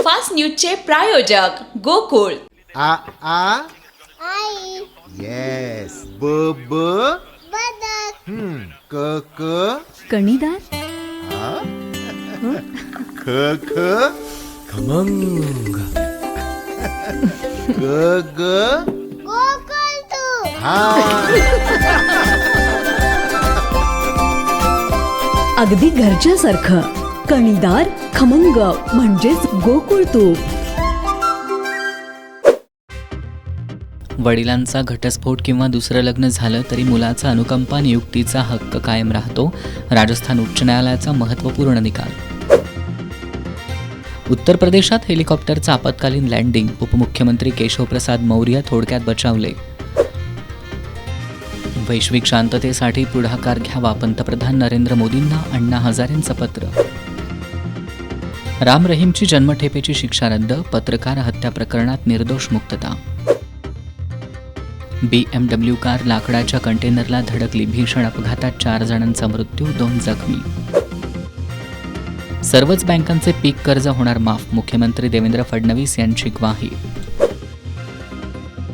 Fast न्यूजचे प्रायोजक गोकुळ. आ आ आई yes ब ब बदक क क कणीदार, ख ख खमंग. ग ग गोकुळ तू हा. अगदी घरच्यासारखं. कणीदार, खमंग म्हणजेच गोकुळ तूप. वडिलांचा घटस्फोट किंवा दुसरं लग्न झालं तरी मुलाचा अनुकंपा नियुक्तीचा हक्क कायम राहतो. राजस्थान उच्च न्यायालयाचा महत्त्वपूर्ण निकाल. उत्तर प्रदेशात हेलिकॉप्टरचं आपत्कालीन लँडिंग. उपमुख्यमंत्री केशवप्रसाद मौर्य थोडक्यात बचावले. वैश्विक शांततेसाठी पुढाकार घ्यावा. पंतप्रधान नरेंद्र मोदींना अण्णा हजारेंचं पत्र. राम रहीमची जन्मठेपेची शिक्षा रद्द. पत्रकार हत्या प्रकरणात निर्दोष मुक्तता. BMW कार लाकडाच्या कंटेनरला धडकली. भीषण अपघातात 4 जणांचा मृत्यू, 2 जखमी. सर्वच बँकांचे पीक कर्ज होणार माफ. मुख्यमंत्री देवेंद्र फडणवीस यांची ग्वाही.